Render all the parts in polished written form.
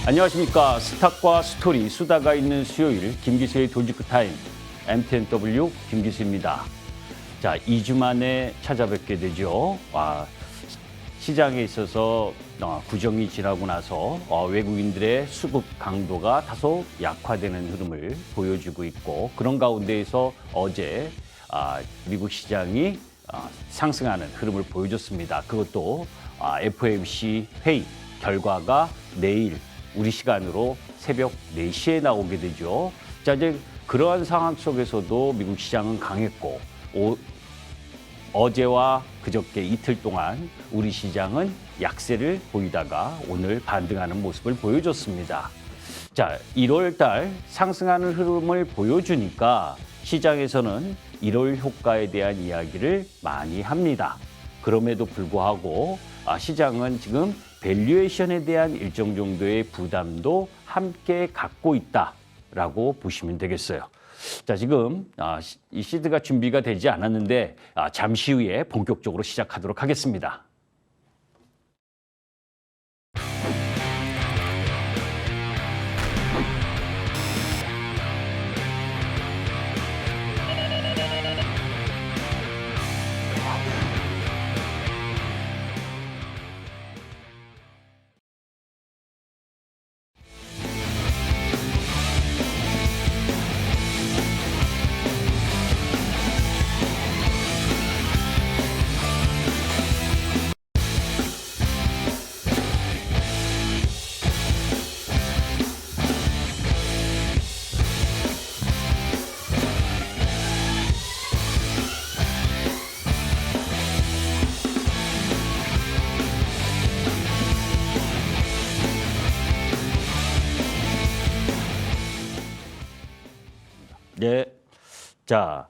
안녕하십니까. 스탁과 스토리, 수다가 있는 수요일 김기수의 돌직구 타임 MTNW 김기수입니다. 자, 2주 만에 찾아뵙게 되죠. 시장에 있어서 구정이 지나고 나서 외국인들의 수급 강도가 다소 약화되는 흐름을 보여주고 있고, 그런 가운데에서 어제 미국 시장이 상승하는 흐름을 보여줬습니다. 그것도 FOMC 회의 결과가 내일 우리 시간으로 새벽 4시에 나오게 되죠. 자, 이제 그러한 상황 속에서도 미국 시장은 강했고, 어제와 그저께 이틀 동안 우리 시장은 약세를 보이다가 오늘 반등하는 모습을 보여줬습니다. 자, 1월 달 상승하는 흐름을 보여주니까 시장에서는 1월 효과에 대한 이야기를 많이 합니다. 그럼에도 불구하고 시장은 지금 밸류에이션에 대한 일정 정도의 부담도 함께 갖고 있다라고 보시면 되겠어요. 자, 지금 이 시드가 준비가 되지 않았는데 잠시 후에 본격적으로 시작하도록 하겠습니다. 네, 자,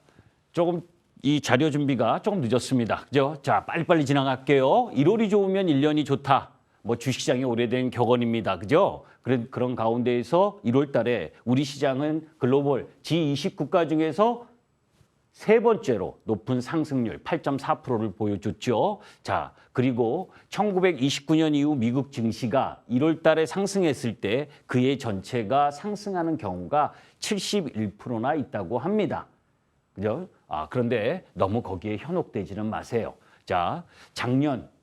조금 이 자료 준비가 조금 늦었습니다. 그죠? 자, 빨리빨리 지나갈게요. 1월이 좋으면 1년이 좋다. 뭐 주식시장이 오래된 격언입니다. 그죠? 그런 가운데에서 1월 달에 우리 시장은 글로벌 G20 국가 중에서 세 번째로 높은 상승률 8.4%를 보여줬죠. 자, 그리고 1929년 이후 미국 증시가 1월 달에 상승했을 때 그의 전체가 상승하는 경우가 71%나 있다고 합니다. 그죠? 그런데 너무 거기에 현혹되지는 마세요. 자,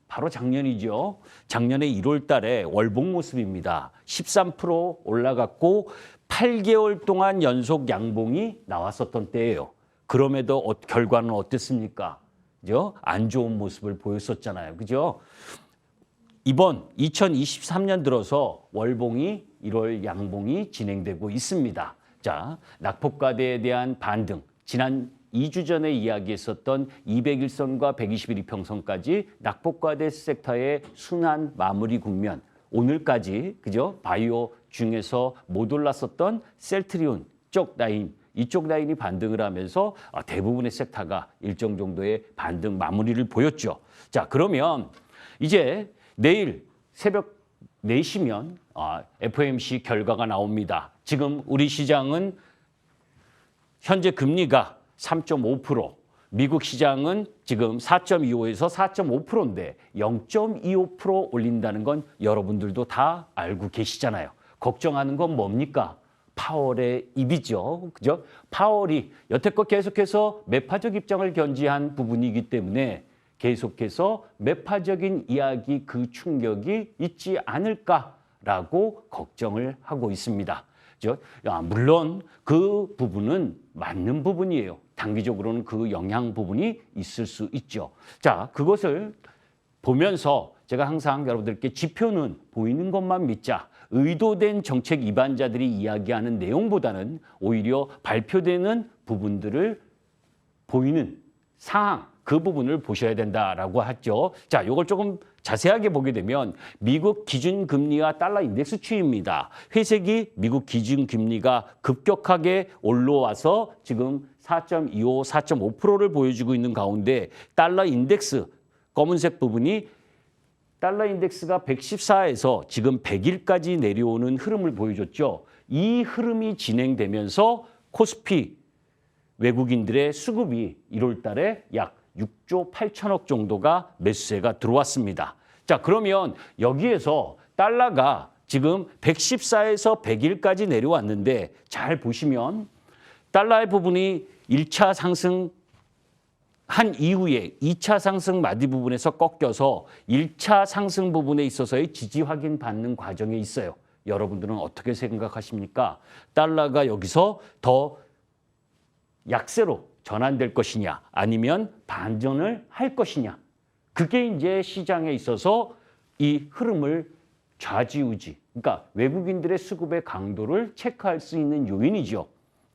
바로 작년이죠. 작년에 1월 달에 월봉 모습입니다. 13% 올라갔고 8개월 동안 연속 양봉이 나왔었던 때예요. 그럼에도 결과는 어땠습니까? 그죠? 안 좋은 모습을 보였었잖아요. 그죠? 이번 2023년 들어서 월봉이 1월 양봉이 진행되고 있습니다. 자, 낙폭과대에 대한 반등. 지난 2주 전에 이야기했었던 201선과 121이평선까지 낙폭과대 섹터의 순환 마무리 국면. 오늘까지 그죠? 바이오 중에서 못 올랐었던 셀트리온 쪽 라인, 이쪽 라인이 반등을 하면서 대부분의 섹터가 일정 정도의 반등 마무리를 보였죠. 자, 그러면 이제 내일 새벽 4시면 FOMC 결과가 나옵니다. 지금 우리 시장은 현재 금리가 3.5%, 미국 시장은 지금 4.25에서 4.5%인데 0.25% 올린다는 건 여러분들도 다 알고 계시잖아요. 걱정하는 건 뭡니까? 파월의 입이죠. 그죠? 파월이 여태껏 계속해서 매파적 입장을 견지한 부분이기 때문에 계속해서 매파적인 이야기 그 충격이 있지 않을까라고 걱정을 하고 있습니다. 물론 그 부분은 맞는 부분이에요. 단기적으로는 그 영향 부분이 있을 수 있죠. 자, 그것을 보면서 제가 항상 여러분들께 지표는 보이는 것만 믿자. 의도된 정책 입안자들이 이야기하는 내용보다는 오히려 발표되는 부분들을 보이는 사항, 그 부분을 보셔야 된다라고 하죠. 자, 이걸 조금 자세하게 보게 되면 미국 기준금리와 달러 인덱스 추이입니다. 회색이 미국 기준금리가 급격하게 올라와서 지금 4.25, 4.5%를 보여주고 있는 가운데 달러 인덱스 검은색 부분이 달러 인덱스가 114에서 지금 100일까지 내려오는 흐름을 보여줬죠. 이 흐름이 진행되면서 코스피 외국인들의 수급이 1월 달에 약 6조 8천억 정도가 매수세가 들어왔습니다. 자, 그러면 여기에서 달러가 지금 114에서 101까지 내려왔는데 잘 보시면 달러의 부분이 1차 상승 한 이후에 2차 상승 마디 부분에서 꺾여서 1차 상승 부분에 있어서의 지지 확인 받는 과정에 있어요. 여러분들은 어떻게 생각하십니까? 달러가 여기서 더 약세로 전환될 것이냐 아니면 반전을 할 것이냐. 그게 이제 시장에 있어서 이 흐름을 좌지우지, 그러니까 외국인들의 수급의 강도를 체크할 수 있는 요인이죠.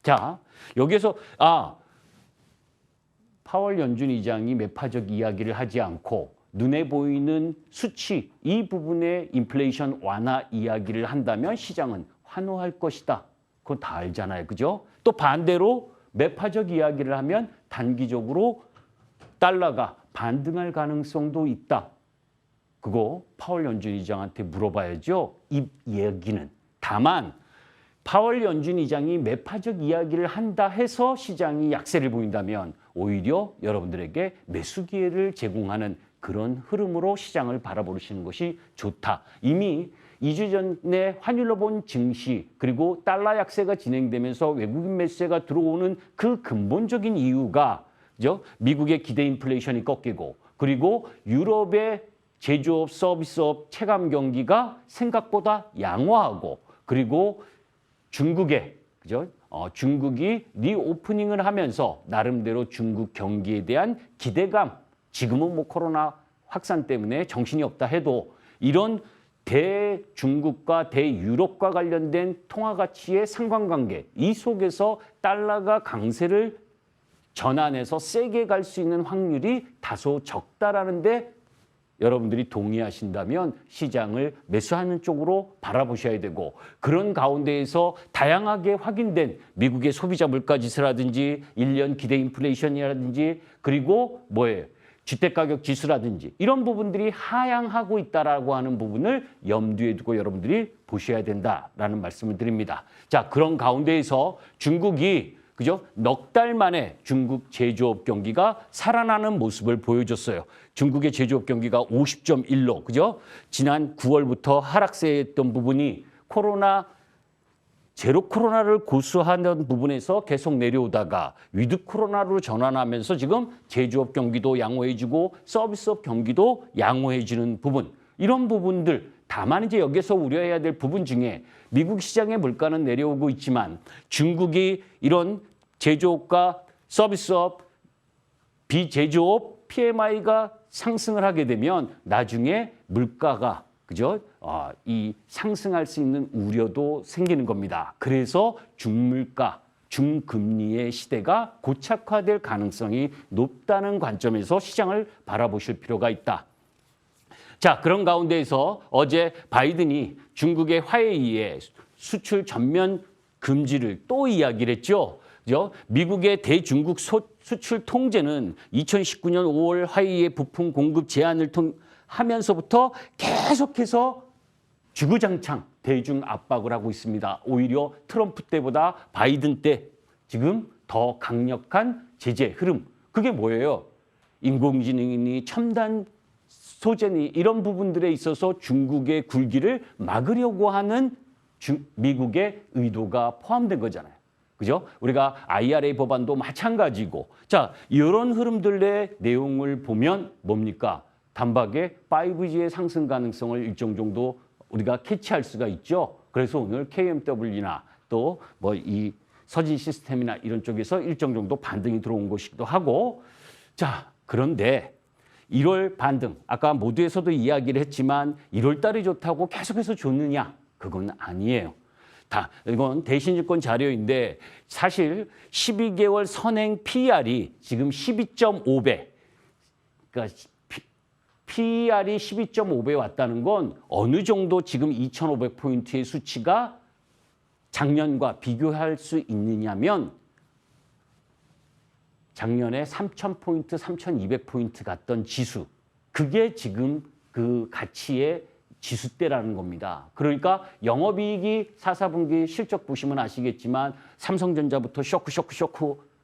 자, 여기에서 파월 연준 의장이 매파적 이야기를 하지 않고 눈에 보이는 수치, 이 부분의 인플레이션 완화 이야기를 한다면 시장은 환호할 것이다. 그건 다 알잖아요. 그죠? 또 반대로 매파적 이야기를 하면 단기적으로 달러가 반등할 가능성도 있다. 그거 파월 연준 의장한테 물어봐야죠. 이 얘기는. 다만 파월 연준 의장이 매파적 이야기를 한다 해서 시장이 약세를 보인다면 오히려 여러분들에게 매수 기회를 제공하는 그런 흐름으로 시장을 바라보시는 것이 좋다. 이미 2주 전에 환율로 본 증시 그리고 달러 약세가 진행되면서 외국인 매수세가 들어오는 그 근본적인 이유가 그죠? 미국의 기대 인플레이션이 꺾이고 그리고 유럽의 제조업, 서비스업 체감 경기가 생각보다 양호하고 그리고 중국의 그죠? 중국이 리오프닝을 하면서 나름대로 중국 경기에 대한 기대감, 지금은 뭐 코로나 확산 때문에 정신이 없다 해도 이런 대중국과 대유럽과 관련된 통화 가치의 상관관계, 이 속에서 달러가 강세를 전환해서 세게 갈 수 있는 확률이 다소 적다라는데 여러분들이 동의하신다면 시장을 매수하는 쪽으로 바라보셔야 되고 그런 가운데에서 다양하게 확인된 미국의 소비자 물가 지수라든지 1년 기대 인플레이션이라든지 그리고 뭐예요? 주택가격 지수라든지 이런 부분들이 하향하고 있다라고 하는 부분을 염두에 두고 여러분들이 보셔야 된다라는 말씀을 드립니다. 자, 그런 가운데에서 중국이 그죠? 넉 달 만에 중국 제조업 경기가 살아나는 모습을 보여줬어요. 중국의 제조업 경기가 50.1로 그죠? 지난 9월부터 하락세했던 부분이 제로 코로나를 고수하는 부분에서 계속 내려오다가 위드 코로나로 전환하면서 지금 제조업 경기도 양호해지고 서비스업 경기도 양호해지는 부분, 이런 부분들. 다만 이제 여기서 우려해야 될 부분 중에 미국 시장의 물가는 내려오고 있지만 중국이 이런 제조업과 서비스업, 비제조업 PMI가 상승을 하게 되면 나중에 물가가 그죠? 이 상승할 수 있는 우려도 생기는 겁니다. 그래서 중물가, 중금리의 시대가 고착화될 가능성이 높다는 관점에서 시장을 바라보실 필요가 있다. 자, 그런 가운데에서 어제 바이든이 중국의 화웨이의 수출 전면 금지를 또 이야기를 했죠. 그죠? 미국의 대중국 수출 통제는 2019년 5월 화웨이의 부품 공급 제한을 하면서부터 계속해서 주구장창 대중 압박을 하고 있습니다. 오히려 트럼프 때보다 바이든 때 지금 더 강력한 제재 흐름. 그게 뭐예요? 인공지능이니 첨단 소재니 이런 부분들에 있어서 중국의 굴기를 막으려고 하는 미국의 의도가 포함된 거잖아요. 그죠? 우리가 IRA 법안도 마찬가지고. 자, 이런 흐름들의 내용을 보면 뭡니까? 단박에 5G의 상승 가능성을 일정 정도 우리가 캐치할 수가 있죠. 그래서 오늘 KMW나 또 뭐 이 서진 시스템이나 이런 쪽에서 일정 정도 반등이 들어온 것이기도 하고. 자, 그런데 1월 반등, 아까 모두에서도 이야기를 했지만 1월 달이 좋다고 계속해서 좋느냐? 그건 아니에요. 이건 대신증권 자료인데 사실 12개월 선행 PER이 지금 12.5배. 그러니까 PER이 12.5배 왔다는 건 어느 정도 지금 2,500포인트의 수치가 작년과 비교할 수 있느냐면 작년에 3,000포인트, 3,200포인트 갔던 지수. 그게 지금 그 가치의 지수대라는 겁니다. 그러니까 영업이익이 4, 4분기 실적 보시면 아시겠지만 삼성전자부터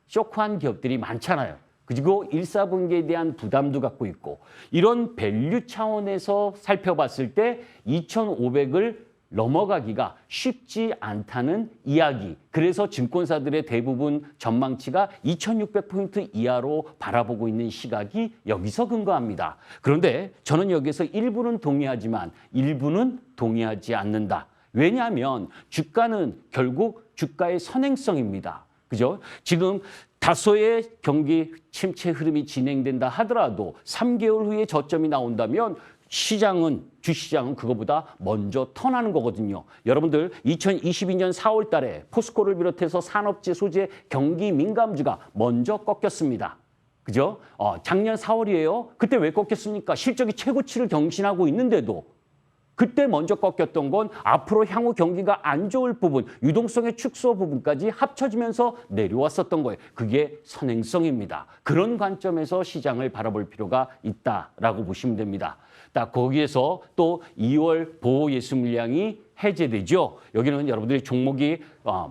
쇼크한 기업들이 많잖아요. 그리고 1, 4분기에 대한 부담도 갖고 있고 이런 밸류 차원에서 살펴봤을 때 2,500을 넘어가기가 쉽지 않다는 이야기. 그래서 증권사들의 대부분 전망치가 2600포인트 이하로 바라보고 있는 시각이 여기서 근거합니다. 그런데 저는 여기서 일부는 동의하지만 일부는 동의하지 않는다. 왜냐하면 주가는 결국 주가의 선행성입니다. 그죠? 지금 다소의 경기 침체 흐름이 진행된다 하더라도 3개월 후에 저점이 나온다면 주시장은 그거보다 먼저 턴하는 거거든요. 여러분들 2022년 4월 달에 포스코를 비롯해서 산업재, 소재, 경기 민감주가 먼저 꺾였습니다. 그죠? 작년 4월이에요. 그때 왜 꺾였습니까? 실적이 최고치를 경신하고 있는데도. 그때 먼저 꺾였던 건 앞으로 향후 경기가 안 좋을 부분, 유동성의 축소 부분까지 합쳐지면서 내려왔었던 거예요. 그게 선행성입니다. 그런 관점에서 시장을 바라볼 필요가 있다라고 보시면 됩니다. 거기에서 또 2월 보호 예수 물량이 해제되죠. 여기는 여러분들이 종목이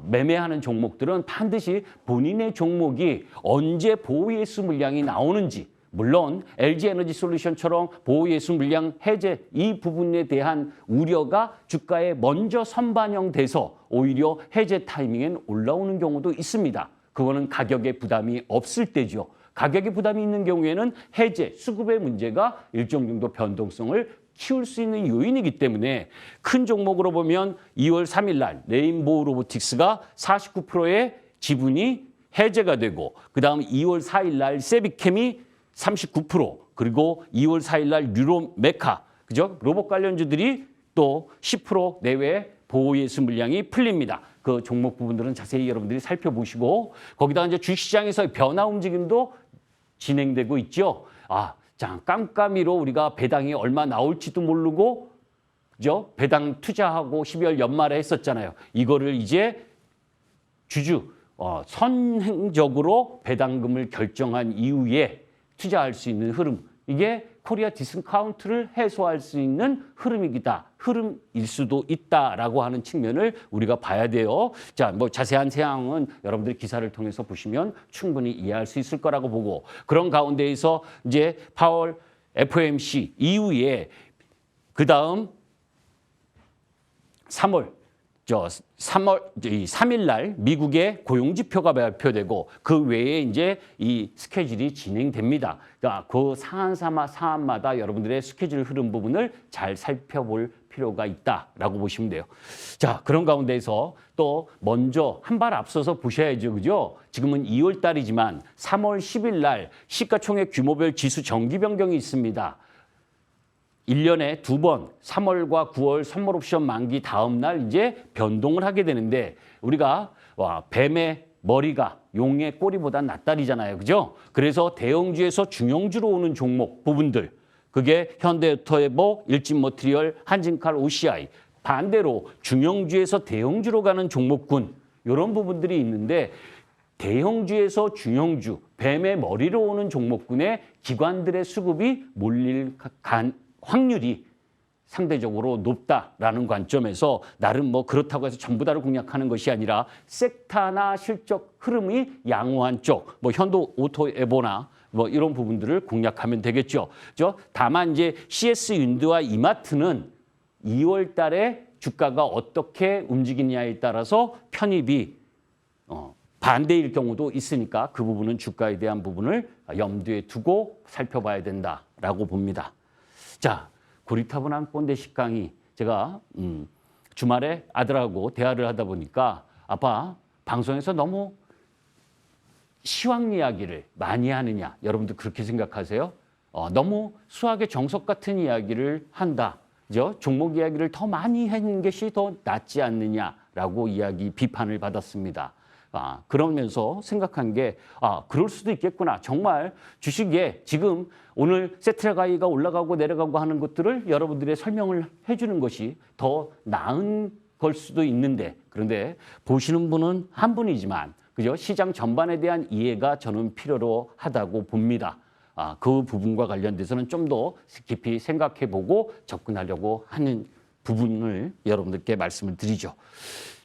매매하는 종목들은 반드시 본인의 종목이 언제 보호 예수 물량이 나오는지, 물론 LG에너지솔루션처럼 보호예수 물량 해제 이 부분에 대한 우려가 주가에 먼저 선반영돼서 오히려 해제 타이밍엔 올라오는 경우도 있습니다. 그거는 가격에 부담이 없을 때죠. 가격에 부담이 있는 경우에는 해제, 수급의 문제가 일정 정도 변동성을 키울 수 있는 요인이기 때문에 큰 종목으로 보면 2월 3일 날 레인보우 로보틱스가 49%의 지분이 해제가 되고 그다음 2월 4일 날 세비캠이 39%, 그리고 2월 4일 날 뉴로메카, 그죠? 로봇 관련주들이 또 10% 내외 보호예수 물량이 풀립니다. 그 종목 부분들은 자세히 여러분들이 살펴보시고 거기다가 이제 주식시장에서의 변화 움직임도 진행되고 있죠. 깜깜이로 우리가 배당이 얼마 나올지도 모르고, 그죠? 배당 투자하고 12월 연말에 했었잖아요. 이거를 이제 선행적으로 배당금을 결정한 이후에 투자할 수 있는 흐름, 이게 코리아 디스카운트를 해소할 수 있는 흐름일 수도 있다라고 하는 측면을 우리가 봐야 돼요. 자, 자세한 사항은 여러분들이 기사를 통해서 보시면 충분히 이해할 수 있을 거라고 보고, 그런 가운데에서 이제 파월 FOMC 이후에 그 다음 3일 날 미국의 고용지표가 발표되고 그 외에 이제 이 스케줄이 진행됩니다. 그러니까 그 사안마다 여러분들의 스케줄 흐름 부분을 잘 살펴볼 필요가 있다라고 보시면 돼요. 자, 그런 가운데에서 또 먼저 한 발 앞서서 보셔야죠. 그죠? 지금은 2월 달이지만 3월 10일 날 시가총액 규모별 지수 정기 변경이 있습니다. 1년에 2번 3월과 9월 선물 옵션 만기 다음 날 이제 변동을 하게 되는데 우리가 뱀의 머리가 용의 꼬리보다 낫다리잖아요. 그죠? 그래서 대형주에서 중형주로 오는 종목 부분들, 그게 현대오토에버, 일진머티리얼, 한진칼, OCI, 반대로 중형주에서 대형주로 가는 종목군, 이런 부분들이 있는데 대형주에서 중형주, 뱀의 머리로 오는 종목군에 기관들의 수급이 몰릴 확률이 상대적으로 높다라는 관점에서 나름 그렇다고 해서 전부 다를 공략하는 것이 아니라 섹터나 실적 흐름이 양호한 쪽, 현도오토에버나 이런 부분들을 공략하면 되겠죠. 다만 이제 CS 윈드와 이마트는 2월 달에 주가가 어떻게 움직이냐에 따라서 편입이 반대일 경우도 있으니까 그 부분은 주가에 대한 부분을 염두에 두고 살펴봐야 된다라고 봅니다. 자, 고리타분한 꼰대 식강이 제가 주말에 아들하고 대화를 하다 보니까 아빠 방송에서 너무 시황 이야기를 많이 하느냐, 여러분들 그렇게 생각하세요? 너무 수학의 정석 같은 이야기를 한다. 그죠? 종목 이야기를 더 많이 하는 것이 더 낫지 않느냐라고 비판을 받았습니다. 그러면서 생각한 게 그럴 수도 있겠구나. 정말 주식에 지금 오늘 세트라가이가 올라가고 내려가고 하는 것들을 여러분들의 설명을 해주는 것이 더 나은 걸 수도 있는데, 그런데 보시는 분은 한 분이지만 그죠? 시장 전반에 대한 이해가 저는 필요로 하다고 봅니다. 그 부분과 관련돼서는 좀 더 깊이 생각해보고 접근하려고 하는 부분을 여러분들께 말씀을 드리죠.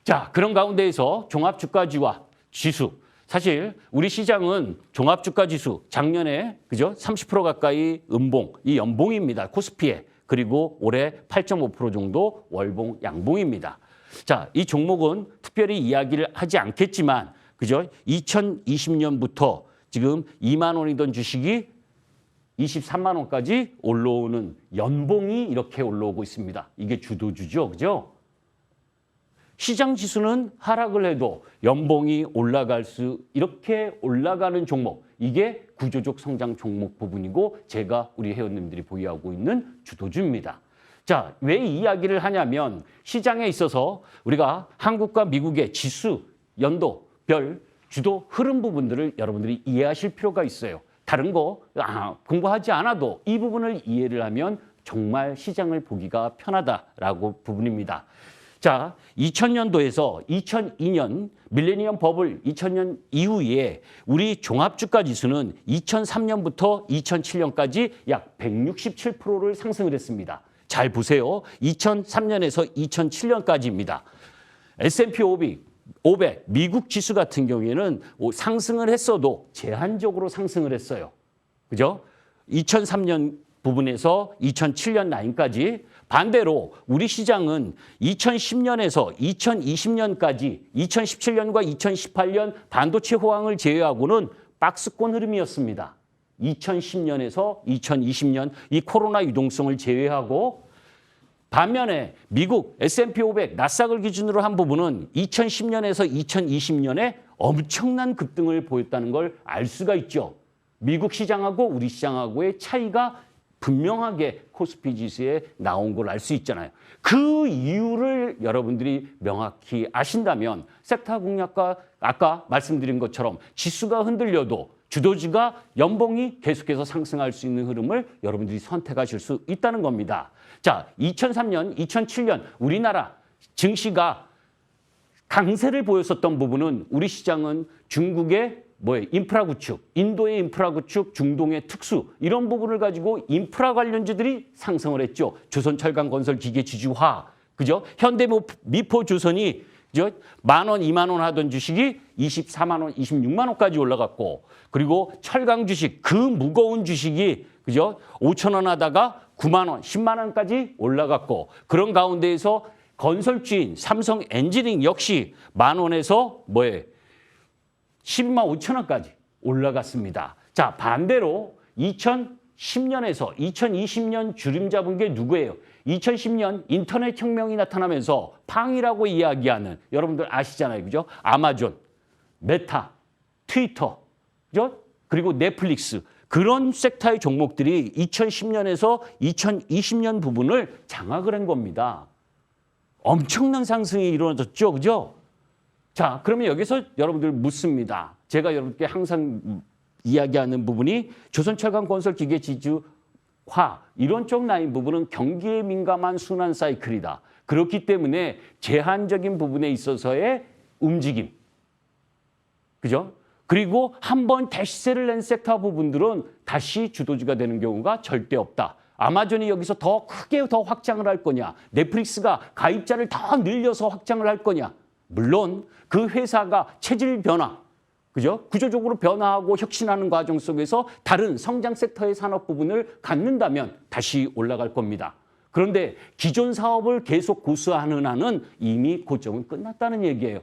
자, 그런 가운데에서 종합주가지와 지수. 사실 우리 시장은 종합주가지수 작년에 그죠? 30% 가까이 이 연봉입니다. 코스피에. 그리고 올해 8.5% 정도 월봉 양봉입니다. 자, 이 종목은 특별히 이야기를 하지 않겠지만 그죠? 2020년부터 지금 2만 원이던 주식이 23만 원까지 올라오는 연봉이 이렇게 올라오고 있습니다. 이게 주도주죠. 그죠? 시장 지수는 하락을 해도 연봉이 올라갈 수 이렇게 올라가는 종목. 이게 구조적 성장 종목 부분이고 제가 우리 회원님들이 보유하고 있는 주도주입니다. 자, 왜 이 이야기를 하냐면 시장에 있어서 우리가 한국과 미국의 지수, 연도, 별, 주도 흐름 부분들을 여러분들이 이해하실 필요가 있어요. 다른 거 공부하지 않아도 이 부분을 이해를 하면 정말 시장을 보기가 편하다라고 부분입니다. 자, 2000년도에서 2002년 밀레니엄 버블 2000년 이후에 우리 종합주가 지수는 2003년부터 2007년까지 약 167%를 상승을 했습니다. 잘 보세요. 2003년에서 2007년까지입니다. S&P 500 미국 지수 같은 경우에는 상승을 했어도 제한적으로 상승을 했어요. 그죠? 2003년 부분에서 2007년 라인까지 반대로 우리 시장은 2010년에서 2020년까지 2017년과 2018년 반도체 호황을 제외하고는 박스권 흐름이었습니다. 2010년에서 2020년 이 코로나 유동성을 제외하고 반면에 미국 S&P 500 나스닥을 기준으로 한 부분은 2010년에서 2020년에 엄청난 급등을 보였다는 걸 알 수가 있죠. 미국 시장하고 우리 시장하고의 차이가 분명하게 코스피 지수에 나온 걸 알 수 있잖아요. 그 이유를 여러분들이 명확히 아신다면 섹터 공략과 아까 말씀드린 것처럼 지수가 흔들려도 주도주가 연봉이 계속해서 상승할 수 있는 흐름을 여러분들이 선택하실 수 있다는 겁니다. 자, 2003년, 2007년 우리나라 증시가 강세를 보였었던 부분은 우리 시장은 중국의 인프라 구축, 인도의 인프라 구축, 중동의 특수 이런 부분을 가지고 인프라 관련주들이 상승을 했죠. 조선철강건설기계지주화, 그죠? 현대미포조선이 그죠? 10,000원, 20,000원 하던 주식이 24만 원, 26만 원까지 올라갔고, 그리고 철강 주식 그 무거운 주식이 그죠? 5,000원 하다가 9만 원, 10만 원까지 올라갔고, 그런 가운데에서 건설주인 삼성 엔지닝 역시 10,000원에서 12만 5천 원까지 올라갔습니다. 자, 반대로 2010년에서 2020년 주름 잡은 게 누구예요? 2010년 인터넷 혁명이 나타나면서 팡이라고 이야기하는 여러분들 아시잖아요. 그죠? 아마존, 메타, 트위터, 그죠? 그리고 넷플릭스. 그런 섹터의 종목들이 2010년에서 2020년 부분을 장악을 한 겁니다. 엄청난 상승이 이루어졌죠. 그죠? 자, 그러면 여기서 여러분들 묻습니다. 제가 여러분께 항상 이야기하는 부분이 조선철강건설기계지주화 이런 쪽 라인 부분은 경기에 민감한 순환 사이클이다. 그렇기 때문에 제한적인 부분에 있어서의 움직임. 그죠? 그리고 한번 대시세를 낸 섹터 부분들은 다시 주도주가 되는 경우가 절대 없다. 아마존이 여기서 더 크게 더 확장을 할 거냐? 넷플릭스가 가입자를 더 늘려서 확장을 할 거냐? 물론 그 회사가 체질 변화, 그죠? 구조적으로 변화하고 혁신하는 과정 속에서 다른 성장 섹터의 산업 부분을 갖는다면 다시 올라갈 겁니다. 그런데 기존 사업을 계속 고수하는 한은 이미 고점은 끝났다는 얘기예요.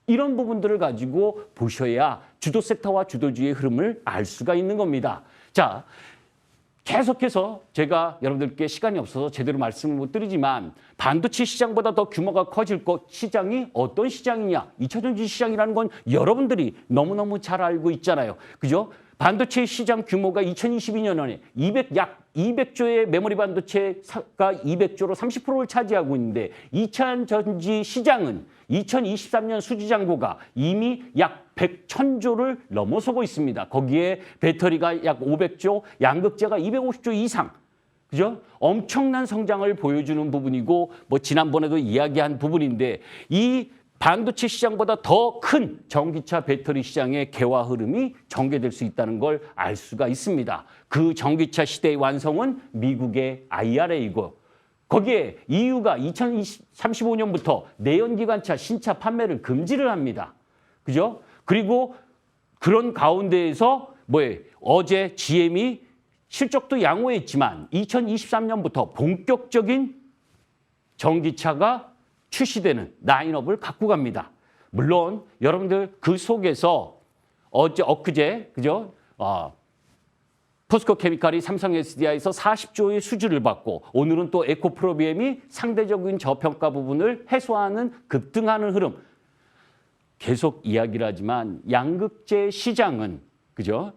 이런 부분들을 가지고 보셔야 주도 섹터와 주도주의 흐름을 알 수가 있는 겁니다. 자, 계속해서 제가 여러분들께 시간이 없어서 제대로 말씀을 못 드리지만 반도체 시장보다 더 규모가 커질 것 시장이 어떤 시장이냐. 2차전지 시장이라는 건 여러분들이 너무너무 잘 알고 있잖아요. 그죠? 반도체 시장 규모가 2022년에 약 200조의 메모리 반도체가 200조로 30%를 차지하고 있는데 2차 전지 시장은 2023년 수지잔고가 이미 약 100,000조를 넘어서고 있습니다. 거기에 배터리가 약 500조, 양극재가 250조 이상. 그죠? 엄청난 성장을 보여주는 부분이고 지난번에도 이야기한 부분인데 이 반도체 시장보다 더 큰 전기차 배터리 시장의 개화 흐름이 전개될 수 있다는 걸 알 수가 있습니다. 그 전기차 시대의 완성은 미국의 IRA이고 거기에 EU가 2035년부터 내연기관차 신차 판매를 금지를 합니다. 그죠? 그리고 그런 가운데에서 어제 GM이 실적도 양호했지만 2023년부터 본격적인 전기차가 출시되는 라인업을 갖고 갑니다. 물론 여러분들 그 속에서 엊그제 그죠? 포스코 케미칼이 삼성 SDI에서 40조의 수주를 받고 오늘은 또 에코프로비엠이 상대적인 저평가 부분을 해소하는 급등하는 흐름. 계속 이야기를 하지만 양극재 시장은 그죠?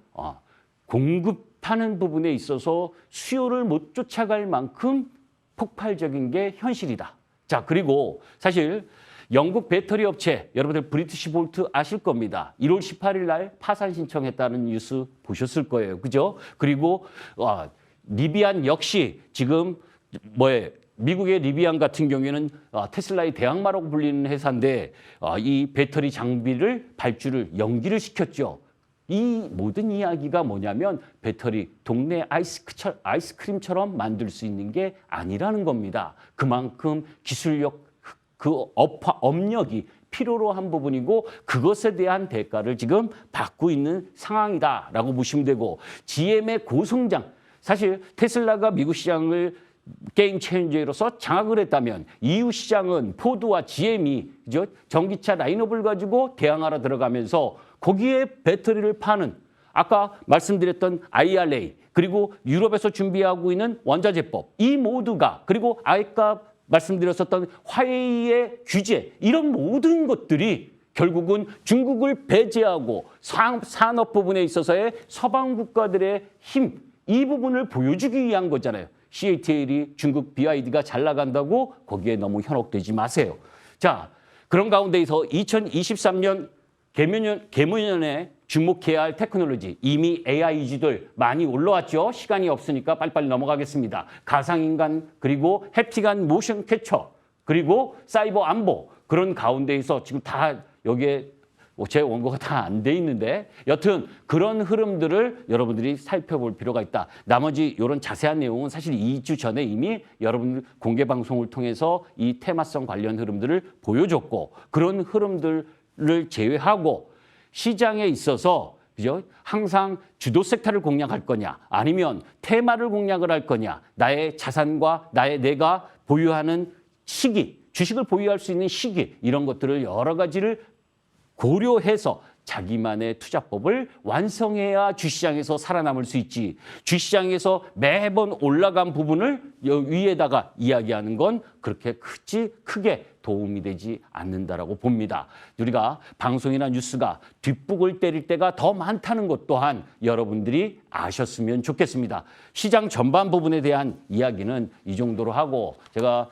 공급하는 부분에 있어서 수요를 못 쫓아갈 만큼 폭발적인 게 현실이다. 자, 그리고 사실 영국 배터리 업체 여러분들 브리티시 볼트 아실 겁니다. 1월 18일 날 파산 신청했다는 뉴스 보셨을 거예요. 그죠? 그리고 리비안 역시 지금 미국의 리비안 같은 경우에는 테슬라의 대항마라고 불리는 회사인데 이 배터리 장비를 발주를 연기를 시켰죠. 이 모든 이야기가 뭐냐면 배터리 동네 아이스크림처럼 만들 수 있는 게 아니라는 겁니다. 그만큼 기술력 업력이 필요로 한 부분이고 그것에 대한 대가를 지금 받고 있는 상황이다라고 보시면 되고 GM의 고성장 사실 테슬라가 미국 시장을 게임 체인저로서 장악을 했다면 EU 시장은 포드와 GM이 전기차 라인업을 가지고 대항하러 들어가면서 거기에 배터리를 파는 아까 말씀드렸던 IRA 그리고 유럽에서 준비하고 있는 원자재법 이 모두가 그리고 아까 말씀드렸었던 화웨이의 규제 이런 모든 것들이 결국은 중국을 배제하고 산업 부분에 있어서의 서방 국가들의 힘 이 부분을 보여주기 위한 거잖아요. CATL이 중국 BYD가 잘 나간다고 거기에 너무 현혹되지 마세요. 자, 그런 가운데에서 2023년 개묘년에 주목해야 할 테크놀로지 이미 AIG들 많이 올라왔죠. 시간이 없으니까 빨리빨리 넘어가겠습니다. 가상인간 그리고 햅틱한 모션 캡처 그리고 사이버 안보 그런 가운데에서 지금 다 여기에 제 원고가 다 안 돼 있는데 여튼 그런 흐름들을 여러분들이 살펴볼 필요가 있다. 나머지 이런 자세한 내용은 사실 2주 전에 이미 여러분들 공개 방송을 통해서 이 테마성 관련 흐름들을 보여줬고 그런 흐름들을 제외하고 시장에 있어서 그죠? 항상 주도 섹터를 공략할 거냐 아니면 테마를 공략을 할 거냐 나의 자산과 내가 보유하는 시기 주식을 보유할 수 있는 시기 이런 것들을 여러 가지를 고려해서 자기만의 투자법을 완성해야 주시장에서 살아남을 수 있지. 주시장에서 매번 올라간 부분을 위에다가 이야기하는 건 그렇게 크게 도움이 되지 않는다라고 봅니다. 우리가 방송이나 뉴스가 뒷북을 때릴 때가 더 많다는 것 또한 여러분들이 아셨으면 좋겠습니다. 시장 전반 부분에 대한 이야기는 이 정도로 하고 제가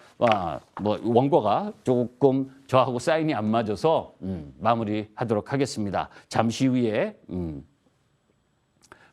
원고가 조금 저하고 사인이 안 맞아서 마무리하도록 하겠습니다. 잠시 후에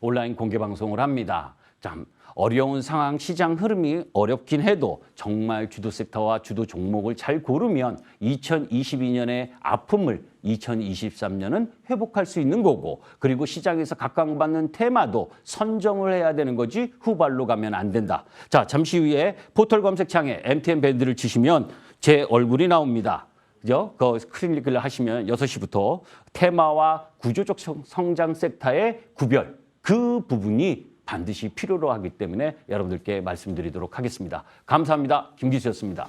온라인 공개 방송을 합니다. 참 어려운 상황, 시장 흐름이 어렵긴 해도 정말 주도 섹터와 주도 종목을 잘 고르면 2022년의 아픔을 2023년은 회복할 수 있는 거고 그리고 시장에서 각광받는 테마도 선정을 해야 되는 거지 후발로 가면 안 된다. 자, 잠시 후에 포털 검색창에 MTN 밴드를 치시면 제 얼굴이 나옵니다. 그죠? 클릭을 하시면 6시부터 테마와 구조적 성장 섹터의 구별 그 부분이 반드시 필요로 하기 때문에 여러분들께 말씀드리도록 하겠습니다. 감사합니다. 김기수였습니다.